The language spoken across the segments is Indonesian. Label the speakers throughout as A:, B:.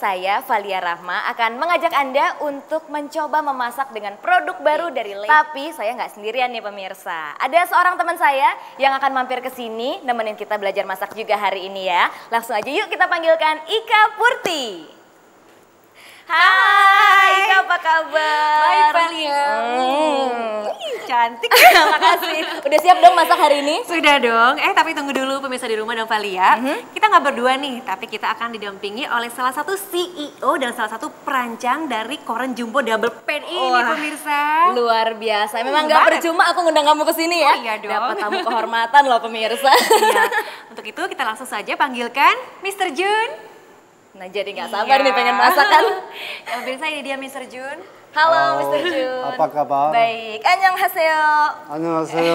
A: saya, Valia Rahma, akan mengajak Anda untuk mencoba memasak dengan produk baru dari Lei. Tapi saya nggak sendirian nih pemirsa. Ada seorang teman saya yang akan mampir ke sini nemenin kita belajar masak juga hari ini ya. Langsung aja yuk kita panggilkan Ika Purti. Hai, Ika, apa kabar?
B: Baik, Valia.
A: Cantik. Makasih. Udah siap dong masak hari ini?
B: Sudah dong. Tapi tunggu dulu pemirsa di rumah dong, Valia. Kita nggak berdua nih, tapi kita akan didampingi oleh salah satu CEO dan salah satu perancang dari koran Jumbo Double Pan ini, pemirsa.
A: Luar biasa. Memang nggak percuma aku ngundang kamu ke sini ya.
B: Oh, iya dong.
A: Dapat tamu kehormatan loh pemirsa.
B: Iya. Untuk itu kita langsung saja panggilkan Mr. Jun.
A: Nah jadi nggak sabar nih pengen masak kan.
B: Ya pemirsa, ini dia Mr. Jun.
A: Halo Mr. Jun.
C: Apa kabar?
A: Baik. Annyeonghaseyo.
C: Annyeonghaseyo.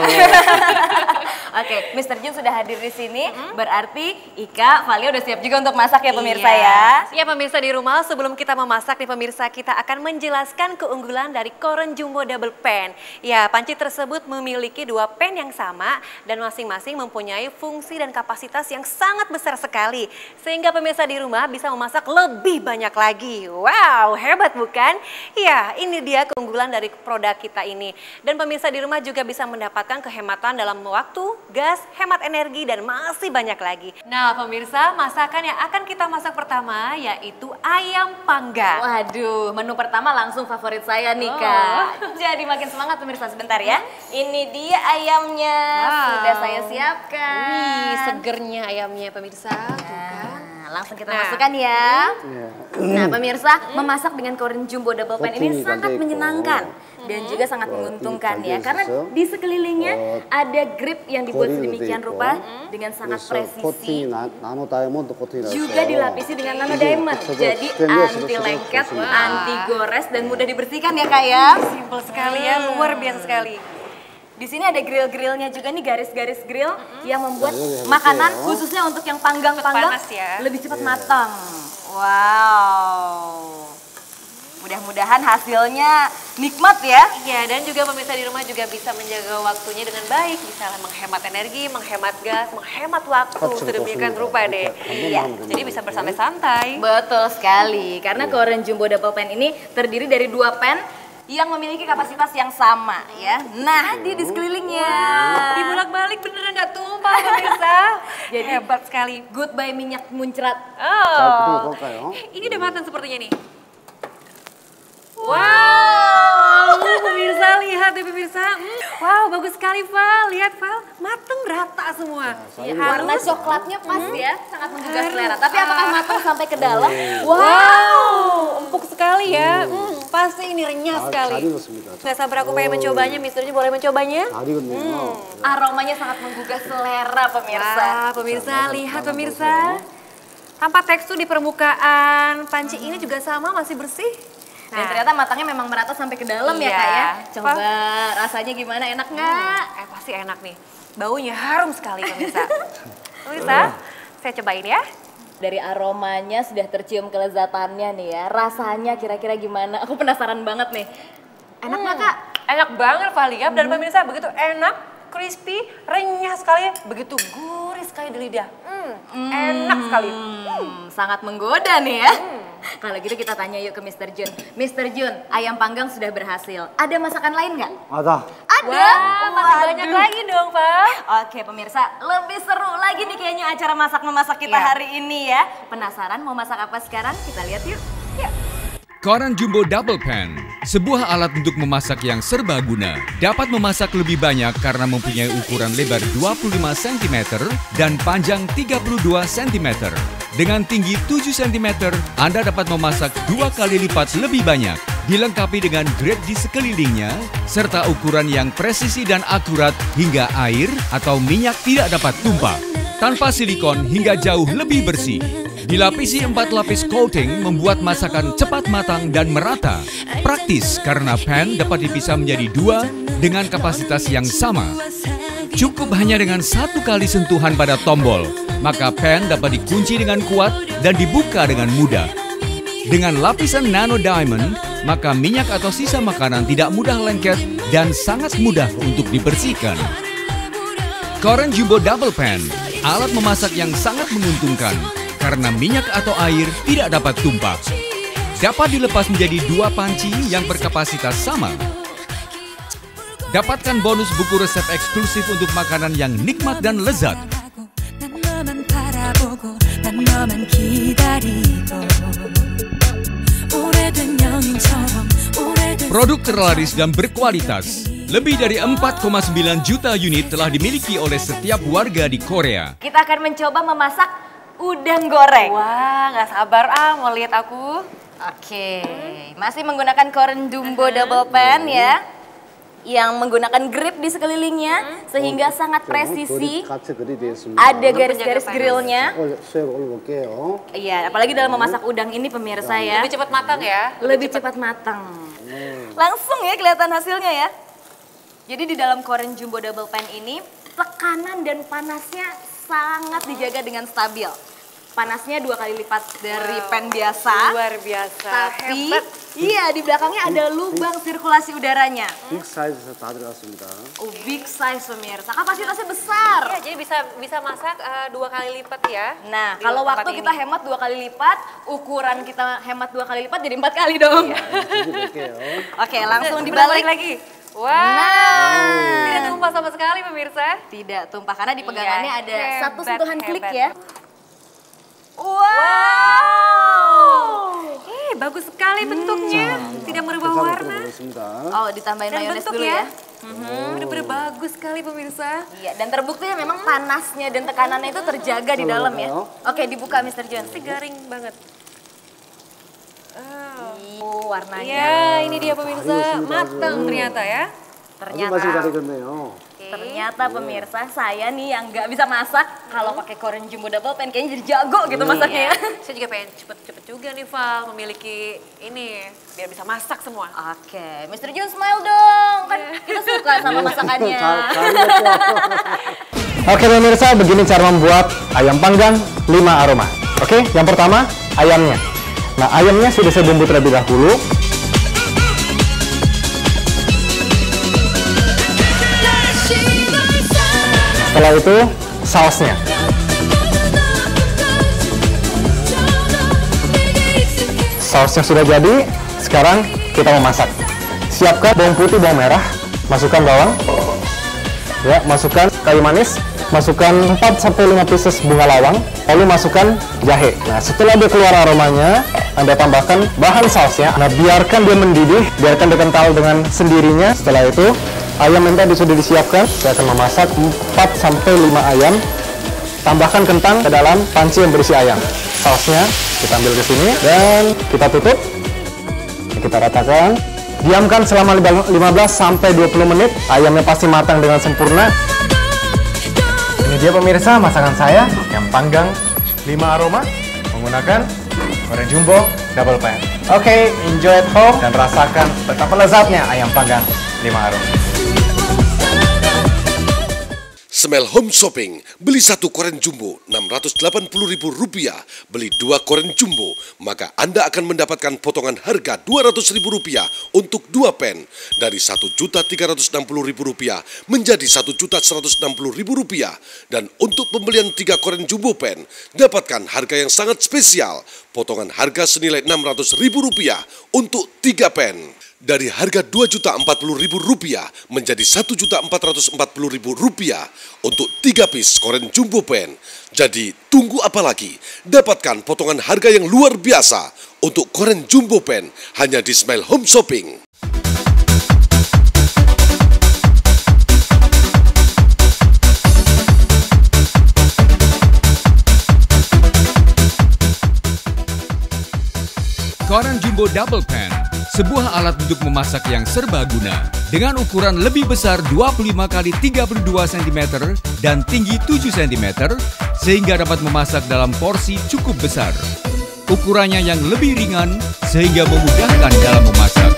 A: Oke, Mr. Jun sudah hadir di sini. Berarti Ika, Valia udah siap juga untuk masak ya pemirsa ya.
B: Ya pemirsa di rumah, sebelum kita memasak nih pemirsa, kita akan menjelaskan keunggulan dari koran Jumbo Double Pan. Ya, panci tersebut memiliki dua pan yang sama dan masing-masing mempunyai fungsi dan kapasitas yang sangat besar sekali. Sehingga pemirsa di rumah bisa memasak lebih banyak lagi. Wow, hebat bukan? Ya, ini dia keunggulan dari produk kita ini. Dan pemirsa di rumah juga bisa mendapatkan kehematan dalam waktu, gas, hemat energi, dan masih banyak lagi. Nah pemirsa, masakan yang akan kita masak pertama yaitu ayam panggang.
A: Waduh, menu pertama langsung favorit saya nih Kak. Jadi makin semangat pemirsa, sebentar ya. Ini dia ayamnya, sudah saya siapkan.
B: Wih, segernya ayamnya pemirsa.
A: Langsung kita masukkan ya. Nah pemirsa, memasak dengan koran Jumbo Double Pan ini sangat menyenangkan dan juga sangat menguntungkan ya. Karena di sekelilingnya ada grip yang dibuat sedemikian rupa dengan sangat presisi. Juga dilapisi dengan nano diamond. Jadi anti lengket, anti gores dan mudah dibersihkan ya Kak ya.
B: Simpel sekali ya, luar biasa sekali.
A: Di sini ada grill-grillnya juga nih, garis-garis grill yang membuat makanan khususnya untuk yang panggang-panggang lebih cepat matang. Wow. Mudah-mudahan hasilnya nikmat ya.
B: Iya, dan juga pemirsa di rumah juga bisa menjaga waktunya dengan baik. Bisa menghemat energi, menghemat gas, menghemat waktu. Sedemikian rupa deh. Iya, jadi bisa bersantai-santai.
A: Betul sekali, karena koran Jumbo Double Pan ini terdiri dari dua pan yang memiliki kapasitas yang sama ya. Nah, di sekelilingnya.
B: Dibolak-balik beneran nggak tumpah pemirsa. Jadi hebat sekali.
A: Goodbye minyak muncrat.
B: Oh. Ini udah matang sepertinya nih. Wow, pemirsa lihat ya pemirsa. Wow, bagus sekali Val. Lihat Val, mateng rata semua.
A: Ya, warna coklatnya pas ya, sangat menggugah selera. Tapi apakah matang sampai ke dalam?
B: Wow, empuk sekali ya. Pasti ini renyah sekali. Nggak sabar aku pengen mencobanya, Mr. Jun boleh mencobanya?
A: Aromanya sangat menggugah selera pemirsa.
B: Pemirsa, lihat pemirsa. Tanpa tekstur di permukaan panci ini juga sama, masih bersih.
A: Dan ternyata matangnya memang merata sampai ke dalam ya Kak ya. Coba rasanya gimana, enak nggak?
B: Pasti enak nih. Baunya harum sekali pemirsa. Pemirsa, saya cobain ya.
A: Dari aromanya sudah tercium kelezatannya nih ya. Rasanya kira-kira gimana? Aku penasaran banget nih. Enak nggak Kak?
B: Enak banget Valia. Dan pemirsa begitu enak, crispy, renyah sekali. Begitu gurih sekali di lidah. Enak sekali.
A: Sangat menggoda nih ya. Kalau gitu kita tanya yuk ke Mr. Jun. Mr. Jun, ayam panggang sudah berhasil. Ada masakan lain nggak?
C: Ada.
A: Ada?
B: Masih banyak lagi dong, Pak.
A: Oke pemirsa, lebih seru lagi nih kayaknya acara masak-memasak kita hari ini ya. Penasaran mau masak apa sekarang? Kita lihat yuk.
D: Koran Jumbo Double Pan, sebuah alat untuk memasak yang serbaguna. Dapat memasak lebih banyak karena mempunyai ukuran lebar 25 cm dan panjang 32 cm. Dengan tinggi 7 cm, Anda dapat memasak 2 kali lipat lebih banyak. Dilengkapi dengan grade di sekelilingnya, serta ukuran yang presisi dan akurat hingga air atau minyak tidak dapat tumpah. Tanpa silikon hingga jauh lebih bersih. Dilapisi 4 lapis coating membuat masakan cepat matang dan merata. Praktis karena pan dapat dipisah menjadi 2 dengan kapasitas yang sama. Cukup hanya dengan 1 kali sentuhan pada tombol, maka pan dapat dikunci dengan kuat dan dibuka dengan mudah. Dengan lapisan nano diamond, maka minyak atau sisa makanan tidak mudah lengket dan sangat mudah untuk dibersihkan. Koran Jumbo Double Pan, alat memasak yang sangat menguntungkan. karena minyak atau air tidak dapat tumpah. Dapat dilepas menjadi 2 panci yang berkapasitas sama. Dapatkan bonus buku resep eksklusif untuk makanan yang nikmat dan lezat. Produk terlaris dan berkualitas. Lebih dari 4,9 juta unit telah dimiliki oleh setiap warga di Korea.
A: Kita akan mencoba memasak udang goreng.
B: Wah, nggak sabar mau lihat aku.
A: Oke, masih menggunakan Korean Jumbo Double Pan ya, yang menggunakan grip di sekelilingnya sehingga sangat presisi. Ada garis-garis grillnya. Iya, apalagi dalam memasak udang ini pemirsa ya.
B: Lebih cepat matang ya.
A: Lebih cepat matang. Langsung ya kelihatan hasilnya ya. Jadi di dalam Korean Jumbo Double Pan ini tekanan dan panasnya sangat dijaga dengan stabil. Panasnya 2 kali lipat dari pan biasa.
B: Luar biasa.
A: Tapi
B: hebat.
A: iya di belakangnya ada lubang sirkulasi udaranya.
C: Big size 다 들어갔습니다.
A: Oh, big size pemirsa. Kapasitasnya besar.
B: Iya, jadi bisa masak 2 kali lipat ya.
A: Nah,
B: di
A: kalau
B: tempat
A: waktu
B: ini.
A: kita hemat 2 kali lipat, ukuran kita hemat 2 kali lipat jadi 4 kali dong. Oke, langsung dibalik
B: lagi. Wow.
A: Nah.
B: Tidak tumpah sama sekali pemirsa.
A: Tidak tumpah karena di pegangannya ada
B: Hebat,
A: satu sentuhan klik
B: hebat.
A: ya. Wow.
B: Bagus sekali bentuknya. Tidak merubah warna.
A: Oh, ditambahin
B: Dan
A: mayones
B: bentuk
A: dulu
B: ya.
A: ya.
B: Bener-bener bagus sekali pemirsa.
A: Iya, dan terbukti ya memang panasnya dan tekanannya itu terjaga di dalam ya. Oke, dibuka Mr. Jones.
B: Garing banget.
A: Warnanya.
B: Ya, ini dia pemirsa. Matang ternyata ya.
A: Ternyata pemirsa, saya nih yang nggak bisa masak, kalau pakai Korean Jumbo Double Pan kayaknya jadi jago gitu masaknya ya.
B: Saya juga pengen cepet-cepet juga nih Val, memiliki ini, biar bisa masak semua.
A: Oke, Mr. Jones smile dong, kan kita suka sama masakannya.
E: Oke pemirsa, begini cara membuat ayam panggang 5 aroma. Oke, yang pertama ayamnya. Nah, ayamnya sudah saya bumbu terlebih dahulu. Setelah itu sausnya. Sausnya sudah jadi, sekarang kita memasak. Siapkan bawang putih, bawang merah, masukkan bawang, ya, masukkan kayu manis, masukkan 4-5 pieces bunga lawang, lalu masukkan jahe. Nah, setelah dia keluar aromanya, Anda tambahkan bahan sausnya. Nah, biarkan dia mendidih, biarkan dia kental dengan sendirinya. Setelah itu, ayam yang tadi sudah disiapkan, saya akan memasak 4-5 ayam. Tambahkan kentang ke dalam panci yang berisi ayam. Sausnya kita ambil ke sini dan kita tutup. Kita ratakan. Diamkan selama 15-20 menit. Ayamnya pasti matang dengan sempurna. Ini dia pemirsa masakan saya yang panggang 5 aroma menggunakan Korean Jumbo Double Pan. Oke, enjoy at home dan rasakan betapa lezatnya ayam panggang 5 aroma.
F: Smell Home Shopping, beli 1 Korean Jumbo Rp680.000, beli 2 Korean Jumbo, maka Anda akan mendapatkan potongan harga Rp200.000 untuk 2 pen dari Rp1.360.000 menjadi Rp1.160.000, dan untuk pembelian 3 Korean Jumbo pen dapatkan harga yang sangat spesial, potongan harga senilai Rp600.000 untuk 3 pen. Dari harga Rp2.040.000 menjadi Rp1.440.000 untuk 3 piece Korean Jumbo Pan. Jadi tunggu apa lagi? Dapatkan potongan harga yang luar biasa untuk Korean Jumbo Pan hanya di Smile Home Shopping.
D: Korean Jumbo Double Pan, sebuah alat untuk memasak yang serbaguna dengan ukuran lebih besar 25 x 32 cm dan tinggi 7 cm sehingga dapat memasak dalam porsi cukup besar. Ukurannya yang lebih ringan sehingga memudahkan dalam memasak.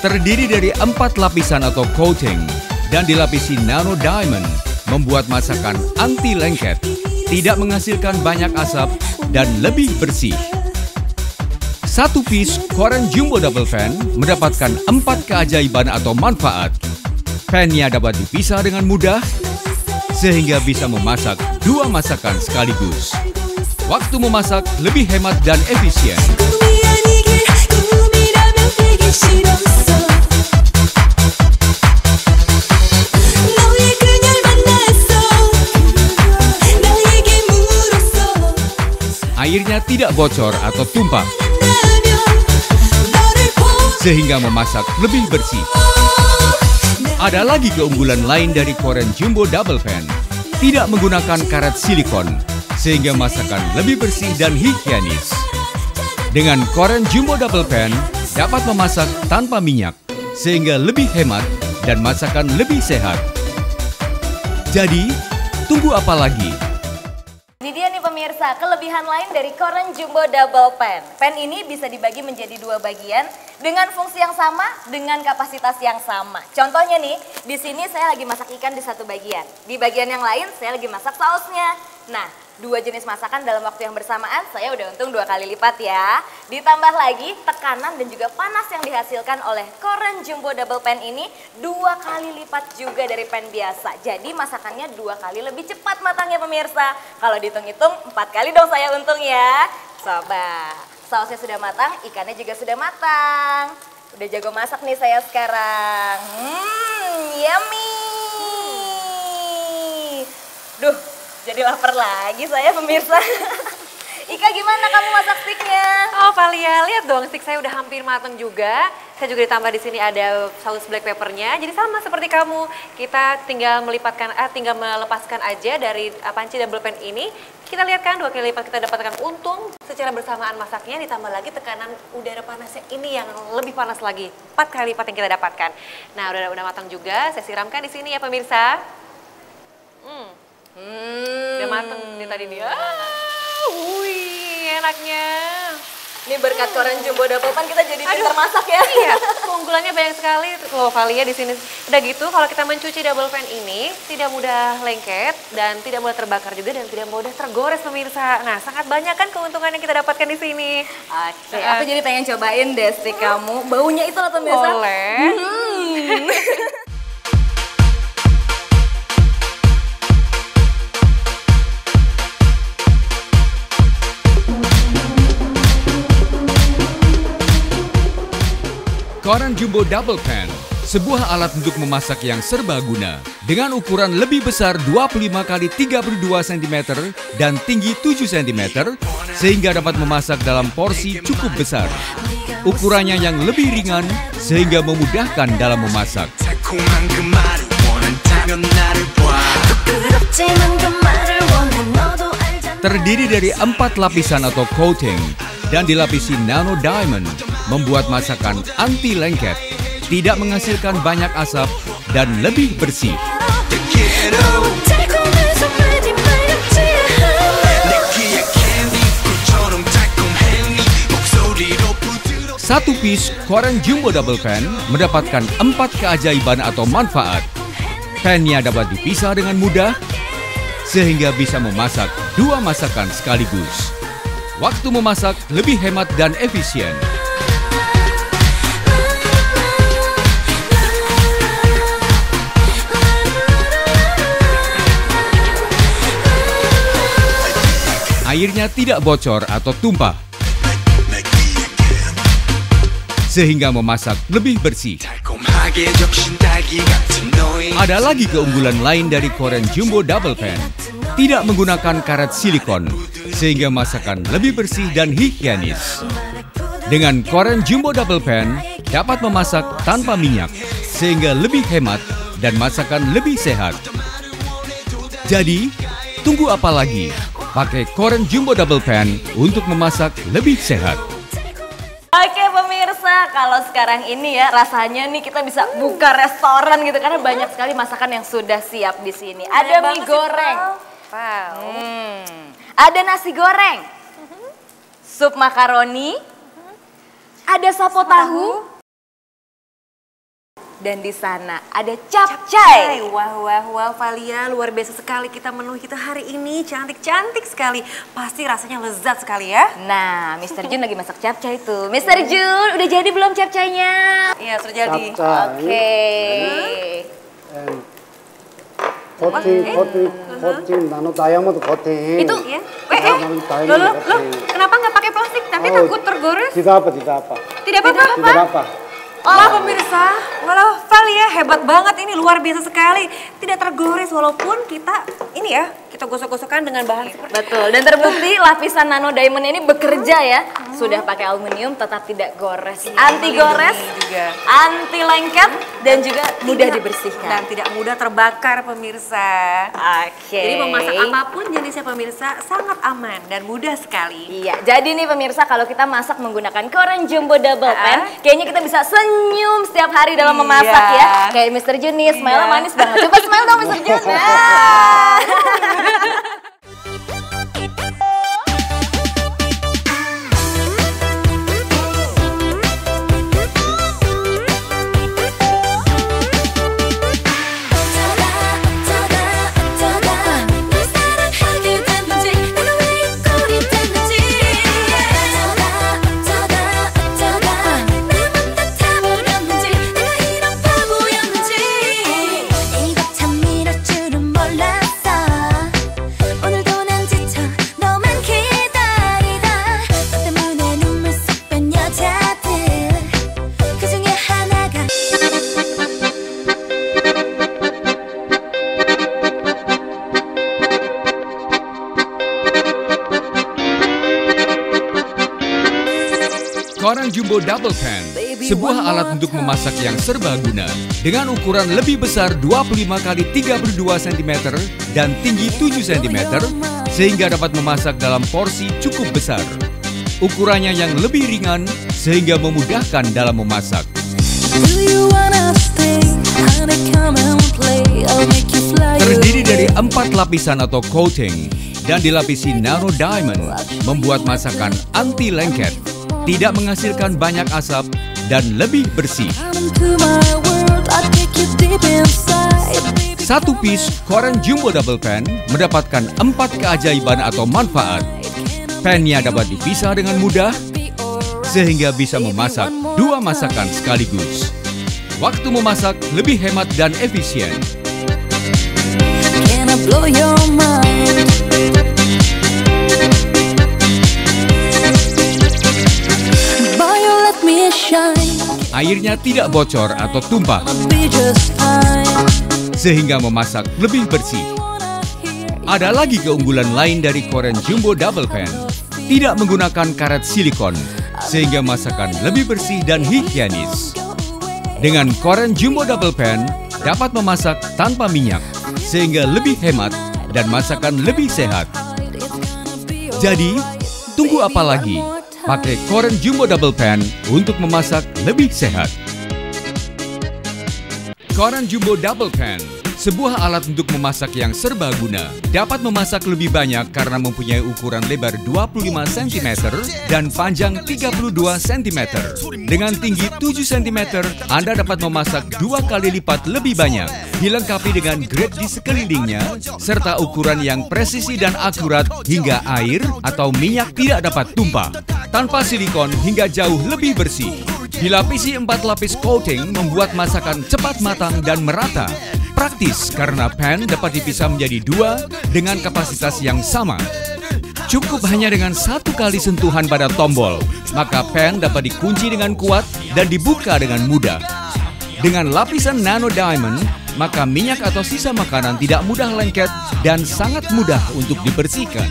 D: Terdiri dari 4 lapisan atau coating dan dilapisi nano diamond, membuat masakan anti lengket, tidak menghasilkan banyak asap, dan lebih bersih. 1 piece Korean Jumbo Double Pan mendapatkan 4 keajaiban atau manfaat. Pannya dapat dipisah dengan mudah, sehingga bisa memasak 2 masakan sekaligus. Waktu memasak lebih hemat dan efisien. Airnya tidak bocor atau tumpah, sehingga memasak lebih bersih. Ada lagi keunggulan lain dari Korean Jumbo Double Pan. Tidak menggunakan karet silikon, sehingga masakan lebih bersih dan higienis. Dengan Korean Jumbo Double Pan, dapat memasak tanpa minyak, sehingga lebih hemat dan masakan lebih sehat. Jadi, tunggu apa lagi?
A: Ini dia nih pemirsa, kelebihan lain dari Korean Jumbo Double Pan. Pan ini bisa dibagi menjadi 2 bagian dengan fungsi yang sama, dengan kapasitas yang sama. Contohnya nih, di sini saya lagi masak ikan di satu bagian. Di bagian yang lain saya lagi masak sausnya. Nah, 2 jenis masakan dalam waktu yang bersamaan saya udah untung 2 kali lipat ya. Ditambah lagi tekanan dan juga panas yang dihasilkan oleh Korean Jumbo Double Pan ini 2 kali lipat juga dari pan biasa. Jadi masakannya 2 kali lebih cepat matangnya pemirsa. Kalau dihitung-hitung 4 kali dong saya untung ya. Coba, sausnya sudah matang, ikannya juga sudah matang. Udah jago masak nih saya sekarang. Yummy. Duh, jadi lapar lagi saya pemirsa. Ika, gimana kamu masak steaknya?
B: Oh Valia, lihat dong steak saya udah hampir matang juga. Saya juga ditambah di sini ada saus black peppernya. Jadi sama seperti kamu, kita tinggal melepaskan aja dari panci double pan ini. Kita lihat kan 2 kali lipat kita dapatkan untung secara bersamaan masaknya, ditambah lagi tekanan udara panasnya ini yang lebih panas lagi. 4 kali lipat yang kita dapatkan. Nah, udah matang juga. Saya siramkan di sini ya pemirsa. Udah mateng nih tadi dia. Wih, enaknya.
A: Ini berkat Korean Jumbo Double Pan kita jadi pintar masak ya.
B: Iya, keunggulannya banyak sekali loh Valia di sini. Udah gitu kalau kita mencuci double pan ini tidak mudah lengket dan tidak mudah terbakar juga dan tidak mudah tergores pemirsa. Nah, sangat banyak kan keuntungan yang kita dapatkan di sini.
A: Oke, aku jadi pengen cobain deh steak kamu. Baunya itu loh pemirsa.
B: Boleh.
D: Korean Jumbo Double Pan, sebuah alat untuk memasak yang serbaguna dengan ukuran lebih besar 25 x 32 cm dan tinggi 7 cm sehingga dapat memasak dalam porsi cukup besar. Ukurannya yang lebih ringan sehingga memudahkan dalam memasak. Terdiri dari 4 lapisan atau coating dan dilapisi nano diamond, membuat masakan anti lengket, tidak menghasilkan banyak asap, dan lebih bersih. Satu piece Korean Jumbo Double Pan mendapatkan 4 keajaiban atau manfaat. Pannya dapat dipisah dengan mudah, sehingga bisa memasak 2 masakan sekaligus. Waktu memasak lebih hemat dan efisien. Airnya tidak bocor atau tumpah, sehingga memasak lebih bersih. Ada lagi keunggulan lain dari Korean Jumbo Double Pan. Tidak menggunakan karet silikon, sehingga masakan lebih bersih dan higienis. Dengan Korean Jumbo Double Pan, dapat memasak tanpa minyak, sehingga lebih hemat dan masakan lebih sehat. Jadi, tunggu apa lagi? Pakai Korean Jumbo Double Pan untuk memasak lebih sehat.
A: Oke pemirsa, kalau sekarang ini ya rasanya nih kita bisa buka restoran gitu karena banyak sekali masakan yang sudah siap di sini. Ada mie goreng, ada nasi goreng, sup makaroni, ada sapo tahu, dan di sana ada capcay.
B: Wah, Valia, luar biasa sekali kita menu kita hari ini, cantik-cantik sekali. Pasti rasanya lezat sekali ya.
A: Nah, Mr. Jun lagi masak capcay tuh. Mr. Jun, udah jadi belum capcaynya?
B: Iya, sudah jadi.
C: Capcay.
A: Oke.
C: 코팅 나노 다이아몬드 코팅.
A: Itu
B: Ya.
A: loh, kenapa nggak pakai plastik? Nanti takut tergores.
C: Tidak apa.
A: Tidak apa-apa.
C: Tidak apa.
B: Wah pemirsa, walau Val ya hebat banget ini, luar biasa sekali. Tidak tergores walaupun kita ini ya, kita gosok-gosokkan dengan bahan seperti
A: Betul, dan terbukti lapisan nano diamond ini bekerja ya. Sudah pakai aluminium tetap tidak gores. Anti gores,
B: juga.
A: anti lengket, dan juga mudah dibersihkan.
B: Dan tidak mudah terbakar pemirsa.
A: Oke.
B: Jadi memasak apapun jenisnya pemirsa sangat aman dan mudah sekali.
A: Iya, jadi nih pemirsa kalau kita masak menggunakan Koren Jumbo Double Pan, kayaknya kita bisa senyum setiap hari dalam memasak ya. Kayak Mr. Jun nih, smile manis banget. Coba smile dong Mr. Jun.
D: Koren Jumbo Double Pan, sebuah alat untuk memasak yang serbaguna dengan ukuran lebih besar 25 x 32 cm dan tinggi 7 cm sehingga dapat memasak dalam porsi cukup besar. Ukurannya yang lebih ringan sehingga memudahkan dalam memasak. Terdiri dari 4 lapisan atau coating dan dilapisi nano diamond, membuat masakan anti lengket, tidak menghasilkan banyak asap, dan lebih bersih. Satu piece Koren Jumbo Double Pan mendapatkan 4 keajaiban atau manfaat. Pannya dapat dipisah dengan mudah, sehingga bisa memasak 2 masakan sekaligus. Waktu memasak lebih hemat dan efisien. Airnya tidak bocor atau tumpah, sehingga memasak lebih bersih. Ada lagi keunggulan lain dari Koren Jumbo Double Pan. Tidak menggunakan karet silikon, sehingga masakan lebih bersih dan higienis. Dengan Koren Jumbo Double Pan, dapat memasak tanpa minyak, sehingga lebih hemat dan masakan lebih sehat. Jadi, tunggu apa lagi? Pakai Koren Jumbo Double Pan untuk memasak lebih sehat. Koren Jumbo Double Pan, sebuah alat untuk memasak yang serbaguna. Dapat memasak lebih banyak karena mempunyai ukuran lebar 25 cm dan panjang 32 cm. Dengan tinggi 7 cm, Anda dapat memasak 2 kali lipat lebih banyak. Dilengkapi dengan grade di sekelilingnya, serta ukuran yang presisi dan akurat hingga air atau minyak tidak dapat tumpah. Tanpa silikon hingga jauh lebih bersih. Dilapisi 4 lapis coating membuat masakan cepat matang dan merata. Praktis karena pan dapat dipisah menjadi 2 dengan kapasitas yang sama. Cukup hanya dengan 1 kali sentuhan pada tombol, maka pan dapat dikunci dengan kuat dan dibuka dengan mudah. Dengan lapisan nano diamond, maka minyak atau sisa makanan tidak mudah lengket dan sangat mudah untuk dibersihkan.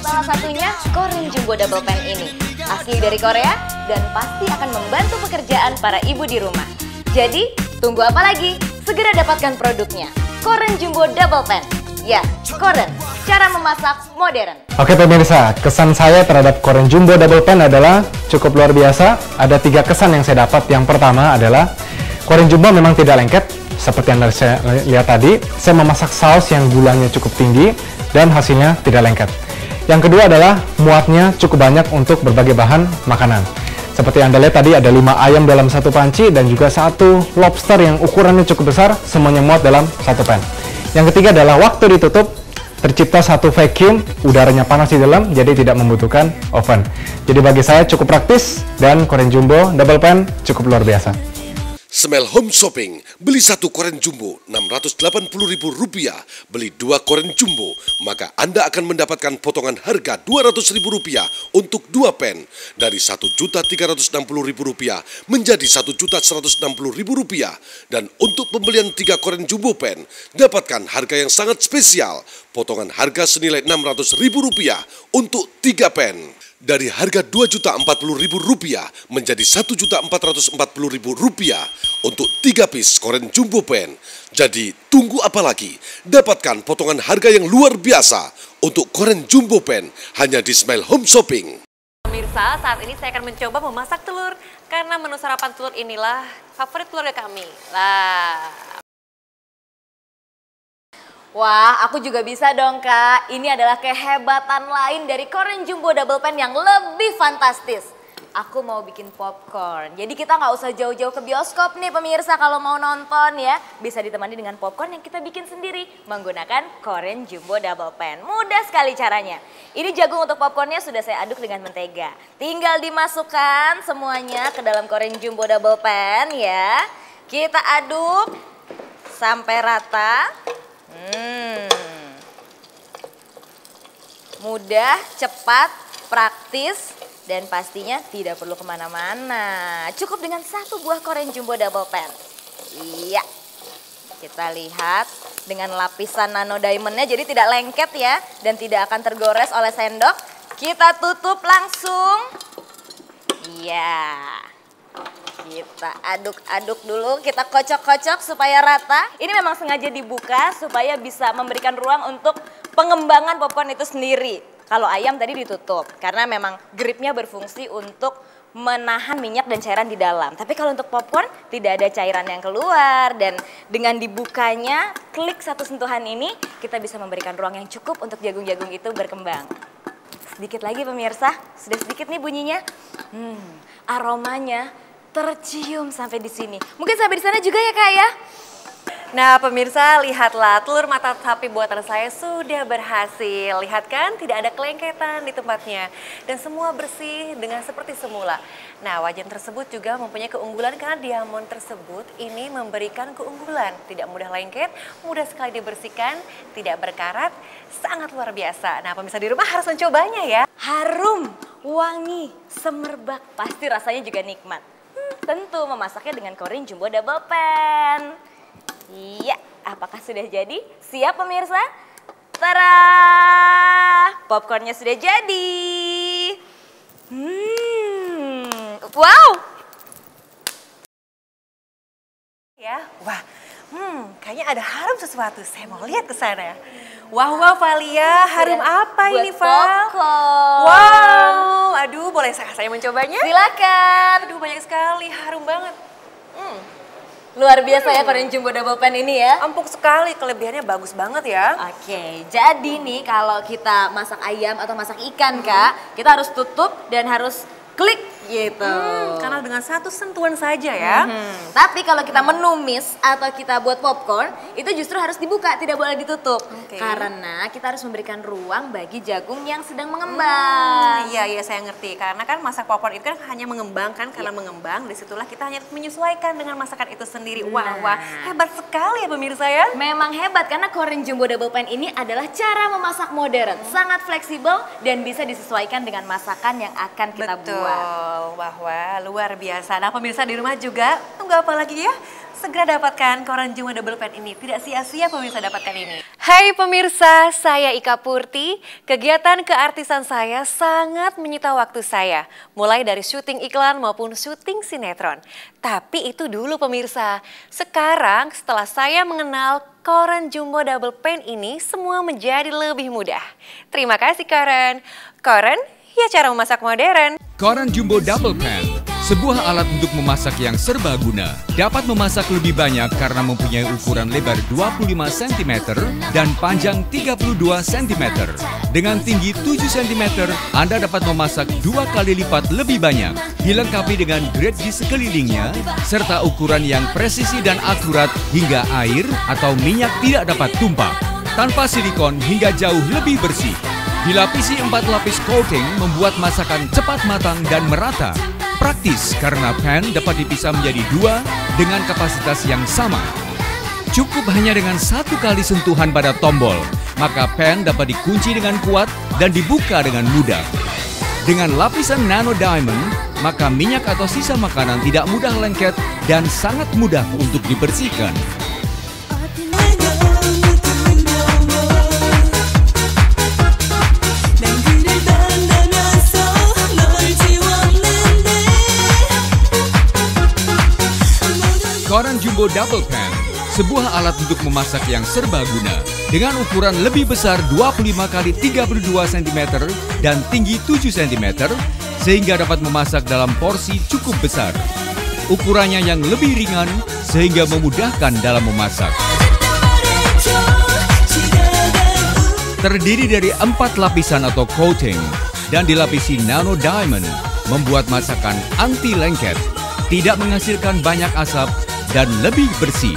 A: Salah satunya Koren Jumbo Double Pan ini. Asli dari Korea dan pasti akan membantu pekerjaan para ibu di rumah. Jadi, tunggu apa lagi? Segera dapatkan produknya. Koren Jumbo Double Pan. Ya, Koren, cara memasak modern.
E: Oke pemirsa, kesan saya terhadap Koren Jumbo Double Pan adalah cukup luar biasa. Ada 3 kesan yang saya dapat. Yang pertama adalah Koren Jumbo memang tidak lengket. Seperti yang saya lihat tadi, saya memasak saus yang gulanya cukup tinggi dan hasilnya tidak lengket. Yang kedua adalah muatnya cukup banyak untuk berbagai bahan makanan. Seperti Anda lihat tadi ada 5 ayam dalam 1 panci dan juga 1 lobster yang ukurannya cukup besar, semuanya muat dalam 1 pan. Yang ketiga adalah waktu ditutup, tercipta 1 vacuum, udaranya panas di dalam, jadi tidak membutuhkan oven. Jadi bagi saya cukup praktis dan Koren Jumbo Double Pan cukup luar biasa.
F: Smell Home Shopping, beli 1 koren jumbo Rp680.000, beli 2 koren jumbo, maka Anda akan mendapatkan potongan harga Rp200.000 untuk 2 pen dari Rp1.360.000 menjadi Rp1.160.000, dan untuk pembelian 3 koren jumbo pen dapatkan harga yang sangat spesial, potongan harga senilai Rp600.000 untuk 3 pen. Dari harga Rp2.040.000 menjadi Rp1.440.000 untuk 3 piece koren jumbo pen. Jadi tunggu apa lagi? Dapatkan potongan harga yang luar biasa untuk koren jumbo pen hanya di Smell Home Shopping.
B: Pemirsa, saat ini saya akan mencoba memasak telur karena menu sarapan telur inilah favorit keluarga kami.
A: Wah, aku juga bisa dong Kak. Ini adalah kehebatan lain dari koren jumbo double pan yang lebih fantastis. Aku mau bikin popcorn. Jadi kita nggak usah jauh-jauh ke bioskop nih pemirsa kalau mau nonton ya. Bisa ditemani dengan popcorn yang kita bikin sendiri menggunakan koren jumbo double pan. Mudah sekali caranya. Ini jagung untuk popcornnya sudah saya aduk dengan mentega. Tinggal dimasukkan semuanya ke dalam koren jumbo double pan ya. Kita aduk sampai rata. Mudah, cepat, praktis, dan pastinya tidak perlu kemana-mana. Cukup dengan 1 buah koren jumbo double pan. Iya, kita lihat dengan lapisan nano diamondnya jadi tidak lengket ya. Dan tidak akan tergores oleh sendok. Kita tutup langsung. Iya. Kita aduk-aduk dulu, kita kocok-kocok supaya rata. Ini memang sengaja dibuka supaya bisa memberikan ruang untuk pengembangan popcorn itu sendiri. Kalau ayam tadi ditutup, karena memang gripnya berfungsi untuk menahan minyak dan cairan di dalam. Tapi kalau untuk popcorn tidak ada cairan yang keluar, dan dengan dibukanya, klik 1 sentuhan ini, kita bisa memberikan ruang yang cukup untuk jagung-jagung itu berkembang. Sedikit lagi pemirsa, sudah sedikit nih bunyinya. Aromanya tercium sampai di sini. Mungkin sampai di sana juga ya Kak ya?
B: Nah pemirsa, lihatlah telur mata sapi buatan saya sudah berhasil. Lihat kan, tidak ada kelengketan di tempatnya. Dan semua bersih dengan seperti semula. Nah wajan tersebut juga mempunyai keunggulan karena diamond tersebut ini memberikan keunggulan. Tidak mudah lengket, mudah sekali dibersihkan, tidak berkarat, sangat luar biasa. Nah pemirsa di rumah harus mencobanya ya.
A: Harum, wangi, semerbak, pasti rasanya juga nikmat. Tentu memasaknya dengan koren jumbo double pan. Iya, apakah sudah jadi? Siap pemirsa? Tada! Popcornnya sudah jadi. Wow!
B: Ya, wah, kayaknya ada harum sesuatu. Saya mau lihat ke sana. Wah, Valia, harum apa ini, Val? Wow, aduh, boleh saya mencobanya?
A: Silakan.
B: Aduh, banyak sekali, harum banget.
A: Luar biasa ya koren jumbo double pan ini ya.
B: Empuk sekali, kelebihannya bagus banget ya.
A: Oke, jadi nih kalau kita masak ayam atau masak ikan Kak, kita harus tutup dan harus klik gitu.
B: Karena dengan 1 sentuhan saja ya.
A: Tapi kalau kita menumis atau kita buat popcorn, itu justru harus dibuka, tidak boleh ditutup. Karena kita harus memberikan ruang bagi jagung yang sedang mengembang.
B: Iya, saya ngerti. Karena kan masak popcorn itu kan hanya mengembangkan, karena mengembang, disitulah kita hanya menyesuaikan dengan masakan itu sendiri. Wah, hebat sekali ya pemirsa ya.
A: Memang hebat karena koren jumbo double pan ini adalah cara memasak modern. Sangat fleksibel dan bisa disesuaikan dengan masakan yang akan kita buat.
B: Wah, luar biasa. Nah pemirsa di rumah juga, tunggu apa lagi ya? Segera dapatkan koren jumbo double pan ini. Tidak sia-sia pemirsa dapatkan ini. Hai pemirsa, saya Ika Purti. Kegiatan keartisan saya sangat menyita waktu saya. Mulai dari syuting iklan maupun syuting sinetron. Tapi itu dulu pemirsa. Sekarang setelah saya mengenal koren jumbo double pan ini, semua menjadi lebih mudah. Terima kasih koren. Koren, ya cara memasak modern.
D: Koren Jumbo Double Pan, sebuah alat untuk memasak yang serbaguna. Dapat memasak lebih banyak karena mempunyai ukuran lebar 25 cm dan panjang 32 cm. Dengan tinggi 7 cm, Anda dapat memasak 2 kali lipat lebih banyak. Dilengkapi dengan grade di sekelilingnya, serta ukuran yang presisi dan akurat hingga air atau minyak tidak dapat tumpah. Tanpa silikon hingga jauh lebih bersih. Dilapisi 4 lapis coating membuat masakan cepat matang dan merata. Praktis karena pan dapat dipisah menjadi 2 dengan kapasitas yang sama. Cukup hanya dengan satu kali sentuhan pada tombol, maka pen dapat dikunci dengan kuat dan dibuka dengan mudah. Dengan lapisan nano diamond, maka minyak atau sisa makanan tidak mudah lengket dan sangat mudah untuk dibersihkan. Koren Jumbo Double Pan, sebuah alat untuk memasak yang serbaguna dengan ukuran lebih besar 25 x 32 cm dan tinggi 7 cm sehingga dapat memasak dalam porsi cukup besar. Ukurannya yang lebih ringan sehingga memudahkan dalam memasak. Terdiri dari 4 lapisan atau coating dan dilapisi nano diamond, membuat masakan anti lengket, tidak menghasilkan banyak asap dan lebih bersih.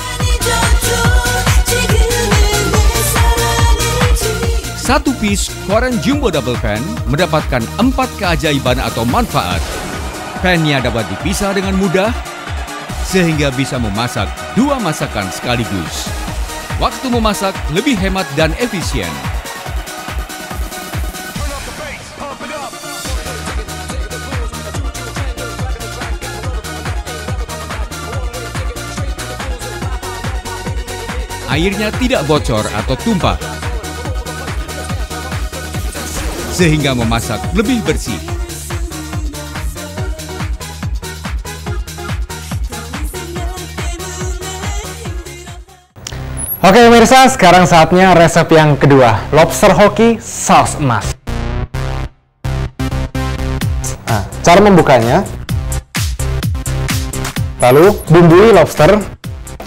D: Satu piece Koren Jumbo Double Pan mendapatkan 4 keajaiban atau manfaat. Pannya dapat dipisah dengan mudah sehingga bisa memasak 2 masakan sekaligus. Waktu memasak lebih hemat dan efisien. Airnya tidak bocor atau tumpah, sehingga memasak lebih bersih.
E: Oke pemirsa, sekarang saatnya resep yang kedua, lobster hoki saus emas. Nah, cara membukanya, lalu bumbui lobster.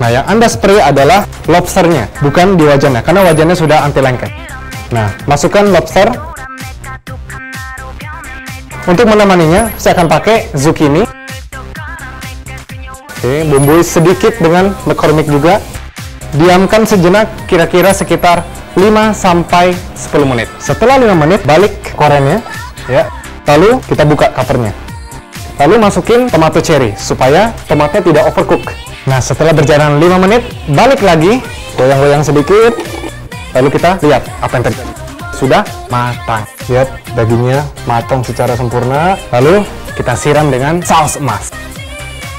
E: Nah, yang Anda spray adalah lobsternya, bukan di wajannya, karena wajannya sudah anti lengket. Nah, masukkan lobster. Untuk menemaninya, saya akan pakai zucchini. Oke, bumbui sedikit dengan McCormick juga. Diamkan sejenak, kira-kira sekitar 5-10 menit. Setelah 5 menit, balik korennya, ya. Lalu kita buka covernya. Lalu masukin tomato cherry, supaya tomatnya tidak overcook. Nah, setelah berjalan 5 menit, balik lagi, goyang-goyang sedikit, lalu kita lihat apa yang terjadi. Sudah matang. Lihat, dagingnya matang secara sempurna. Lalu kita siram dengan saus emas.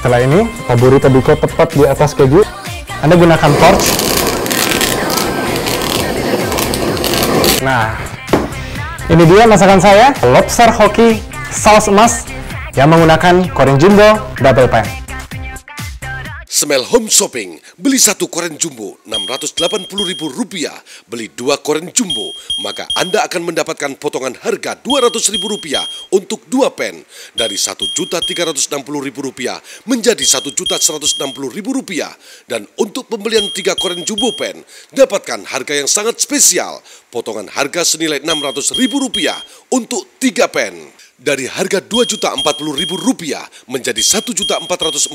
E: Setelah ini, taburi tadiko tepat di atas keju. Anda gunakan torch. Nah, ini dia masakan saya, lobster hoki saus emas yang menggunakan Koren Jumbo Double Pan.
F: Smell Home Shopping, beli 1 Koren Jumbo Rp680.000, beli 2 Koren Jumbo, maka Anda akan mendapatkan potongan harga Rp200.000 untuk 2 pen dari Rp1.360.000 menjadi Rp1.160.000, dan untuk pembelian 3 Koren Jumbo pen dapatkan harga yang sangat spesial, potongan harga senilai Rp600.000 untuk 3 pen. Dari harga Rp2.040.000 menjadi Rp1.440.000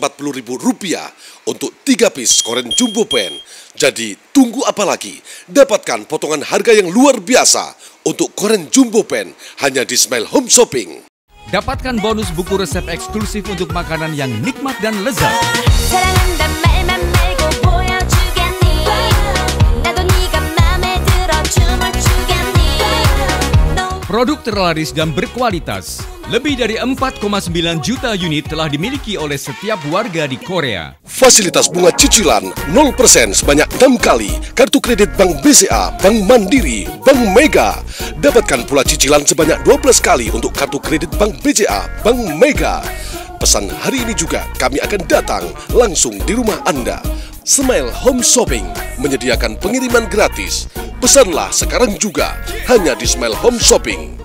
F: untuk 3 piece Koren Jumbo Pen. Jadi tunggu apa lagi? Dapatkan potongan harga yang luar biasa untuk Koren Jumbo Pen hanya di Smell Home Shopping.
D: Dapatkan bonus buku resep eksklusif untuk makanan yang nikmat dan lezat. Produk terlaris dan berkualitas. Lebih dari 4,9 juta unit telah dimiliki oleh setiap warga di Korea.
F: Fasilitas bunga cicilan 0% sebanyak 6 kali. Kartu kredit Bank BCA, Bank Mandiri, Bank Mega. Dapatkan pula cicilan sebanyak 12 kali untuk kartu kredit Bank BCA, Bank Mega. Pesan hari ini juga kami akan datang langsung di rumah Anda. Smile Home Shopping menyediakan pengiriman gratis. Pesanlah sekarang juga hanya di Smile Home Shopping.